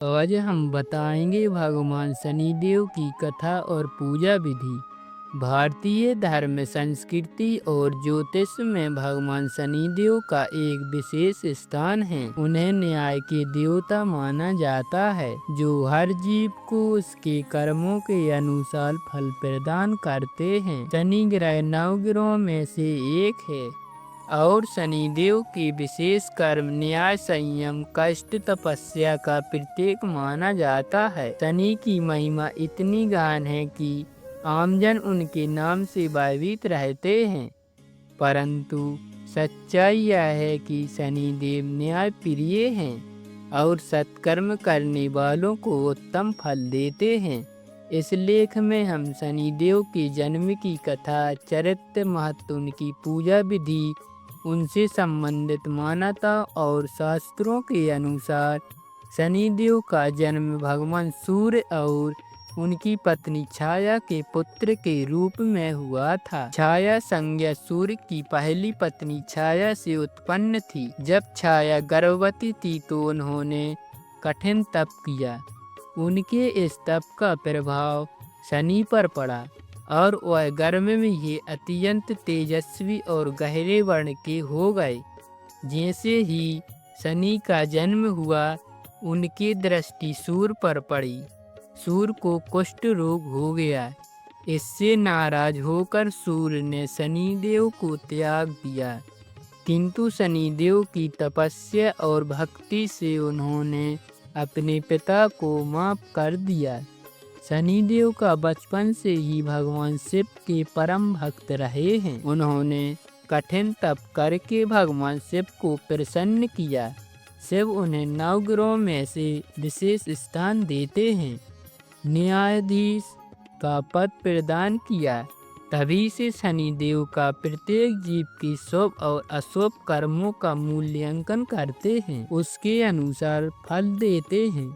आज हम बताएंगे भगवान शनिदेव की कथा और पूजा विधि। भारतीय धर्म, संस्कृति और ज्योतिष में भगवान शनिदेव का एक विशेष स्थान है। उन्हें न्याय के देवता माना जाता है, जो हर जीव को उसके कर्मों के अनुसार फल प्रदान करते हैं। शनि ग्रह नवग्रहों में से एक है और शनिदेव की विशेष कर्म न्याय, संयम, कष्ट, तपस्या का प्रतीक माना जाता है। शनि की महिमा इतनी गहन है कि आमजन उनके नाम से भयभीत रहते हैं, परंतु सच्चाई यह है कि शनिदेव न्याय प्रिय हैं और सत्कर्म करने वालों को उत्तम फल देते हैं। इस लेख में हम शनिदेव के जन्म की कथा, चरित्र, महत्व, उनकी पूजा विधि, उनसे संबंधित मान्यता और शास्त्रों के अनुसार शनिदेव का जन्म भगवान सूर्य और उनकी पत्नी छाया के पुत्र के रूप में हुआ था। छाया संज्ञा सूर्य की पहली पत्नी छाया से उत्पन्न थी। जब छाया गर्भवती थी तो उन्होंने कठिन तप किया। उनके इस तप का प्रभाव शनि पर पड़ा और वह गर्भ में ही अत्यंत तेजस्वी और गहरे वर्ण के हो गए। जैसे ही शनि का जन्म हुआ, उनकी दृष्टि सूर्य पर पड़ी। सूर्य को कुष्ठ रोग हो गया। इससे नाराज होकर सूर्य ने शनिदेव को त्याग दिया, किंतु शनिदेव की तपस्या और भक्ति से उन्होंने अपने पिता को माफ कर दिया। शनिदेव का बचपन से ही भगवान शिव के परम भक्त रहे हैं। उन्होंने कठिन तप करके भगवान शिव को प्रसन्न किया। शिव उन्हें नवग्रहों में से विशेष स्थान देते हैं। न्यायाधीश का पद प्रदान किया। तभी से शनिदेव का प्रत्येक जीव की शुभ और अशुभ कर्मों का मूल्यांकन करते हैं, उसके अनुसार फल देते हैं।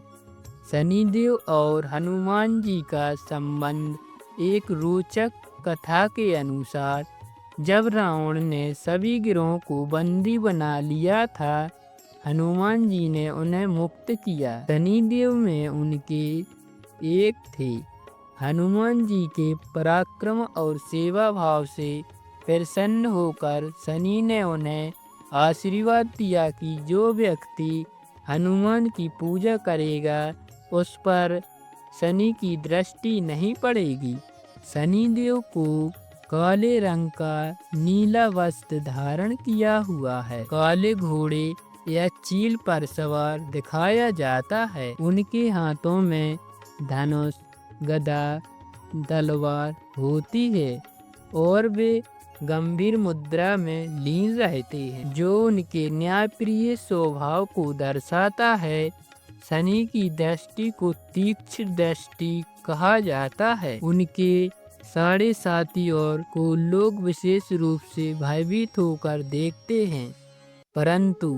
शनिदेव और हनुमान जी का संबंध एक रोचक कथा के अनुसार, जब रावण ने सभी ग्रहों को बंदी बना लिया था, हनुमान जी ने उन्हें मुक्त किया। शनिदेव में उनके एक थे। हनुमान जी के पराक्रम और सेवा भाव से प्रसन्न होकर शनि ने उन्हें आशीर्वाद दिया कि जो व्यक्ति हनुमान की पूजा करेगा उस पर शनि की दृष्टि नहीं पड़ेगी। शनिदेव को काले रंग का नीला वस्त्र धारण किया हुआ है। काले घोड़े या चील पर सवार दिखाया जाता है। उनके हाथों में धनुष, गदा, तलवार होती है और वे गंभीर मुद्रा में लीन रहते हैं, जो उनके न्यायप्रिय स्वभाव को दर्शाता है। शनि की दृष्टि को तीक्ष्ण दृष्टि कहा जाता है। उनके साढ़े साथी और को लोग विशेष रूप से भयभीत होकर देखते हैं, परंतु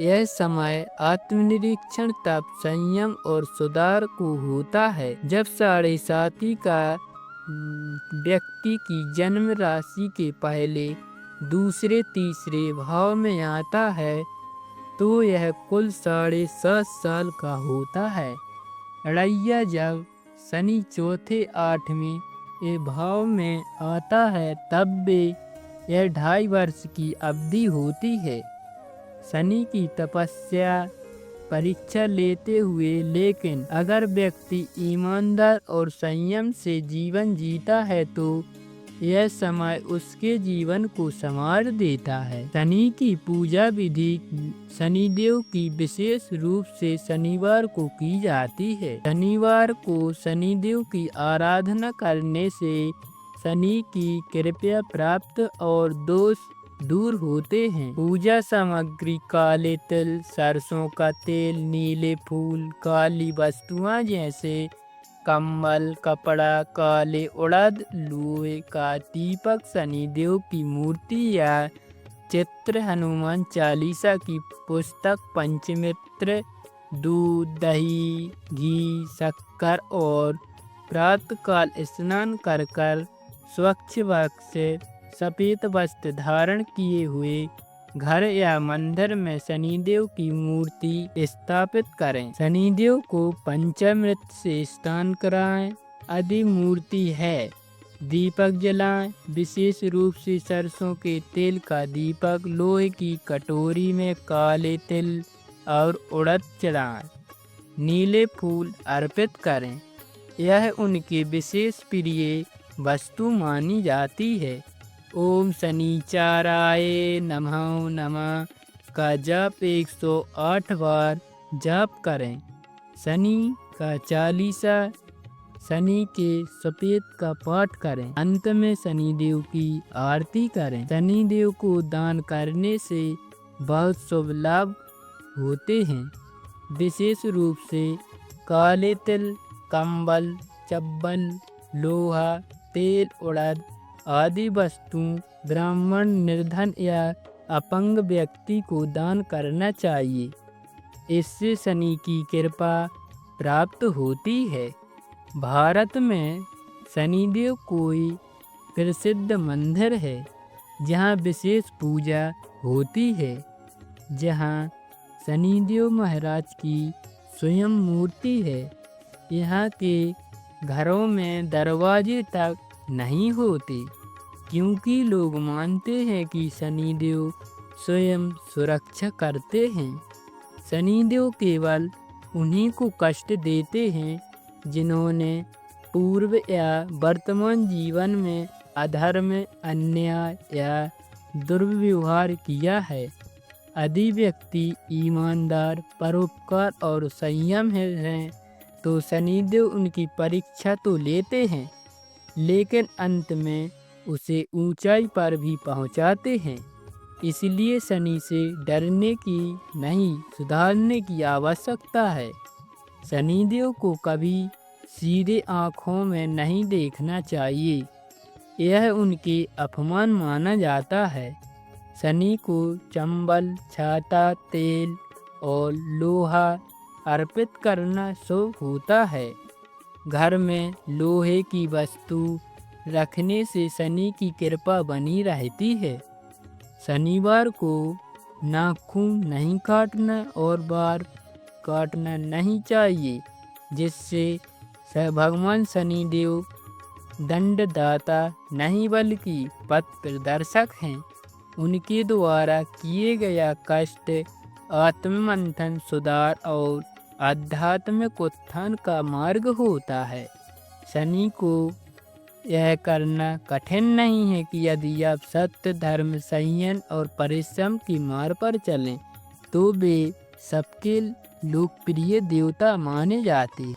यह समय आत्मनिरीक्षण, तप, संयम और सुधार को होता है। जब साढ़े साथी का व्यक्ति की जन्म राशि के पहले, दूसरे, तीसरे भाव में आता है तो यह कुल 7.5 साल का होता है। अड़ैया जब शनि चौथे, 8वें भाव में आता है तब भी यह 2.5 वर्ष की अवधि होती है। शनि की तपस्या परीक्षा लेते हुए, लेकिन अगर व्यक्ति ईमानदार और संयम से जीवन जीता है तो यह समय उसके जीवन को संवार देता है। शनि की पूजा विधि शनिदेव की विशेष रूप से शनिवार को की जाती है। शनिवार को शनिदेव की आराधना करने से शनि की कृपा प्राप्त और दोष दूर होते हैं। पूजा सामग्री: काले तिल, सरसों का तेल, नीले फूल, काली वस्तुएं जैसे कम्बल, कपड़ा, काले उड़द, लोहे का दीपक, शनिदेव की मूर्ति या चित्र, हनुमान चालीसा की पुस्तक, पंचमित्र, दूध, दही, घी, शक्कर और प्रातःकाल स्नान कर स्वच्छ वस्त्र, सफेद वस्त्र धारण किए हुए घर या मंदिर में शनिदेव की मूर्ति स्थापित करें। शनिदेव को पंचामृत से स्नान कराएं। यदि मूर्ति है, दीपक जलाएं। विशेष रूप से सरसों के तेल का दीपक, लोहे की कटोरी में काले तिल और उड़द चढ़ाएं। नीले फूल अर्पित करें। यह उनकी विशेष प्रिय वस्तु मानी जाती है। ओम शनिचाराय नमः नमः का जप 108 बार जप करें। शनि का चालीसा, शनि के सफेद का पाठ करें। अंत में शनिदेव की आरती करें। शनिदेव को दान करने से बहुत शुभ लाभ होते हैं। विशेष रूप से काले तिल, कंबल, चप्पल, लोहा, तेल, उड़द आदि वस्तु ब्राह्मण, निर्धन या अपंग व्यक्ति को दान करना चाहिए। इससे शनि की कृपा प्राप्त होती है। भारत में शनिदेव कोई प्रसिद्ध मंदिर है जहाँ विशेष पूजा होती है, जहाँ शनिदेव महाराज की स्वयं मूर्ति है। यहाँ के घरों में दरवाजे तक नहीं होते, क्योंकि लोग मानते हैं कि शनिदेव स्वयं सुरक्षा करते हैं। शनिदेव केवल उन्हीं को कष्ट देते हैं जिन्होंने पूर्व या वर्तमान जीवन में अधर्म, अन्याय या दुर्व्यवहार किया है। यदि व्यक्ति ईमानदार, परोपकार और संयम हैं तो शनिदेव उनकी परीक्षा तो लेते हैं, लेकिन अंत में उसे ऊंचाई पर भी पहुंचाते हैं। इसलिए शनि से डरने की नहीं, सुधारने की आवश्यकता है। शनिदेव को कभी सीधे आँखों में नहीं देखना चाहिए, यह उनके अपमान माना जाता है। शनि को चंबल, छाता, तेल और लोहा अर्पित करना शुभ होता है। घर में लोहे की वस्तु रखने से शनि की कृपा बनी रहती है। शनिवार को नाखून नहीं काटना और बाल काटना नहीं चाहिए, जिससे भगवान शनिदेव दंडदाता नहीं बल्कि पथ प्रदर्शक हैं। उनके द्वारा किए गया कष्ट आत्ममंथन, सुधार और आध्यात्मिक उत्थान का मार्ग होता है। शनि को यह करना कठिन नहीं है कि यदि आप सत्य, धर्म, संयम और परिश्रम की मार्ग पर चलें तो वे सबके लोकप्रिय देवता माने जाते हैं।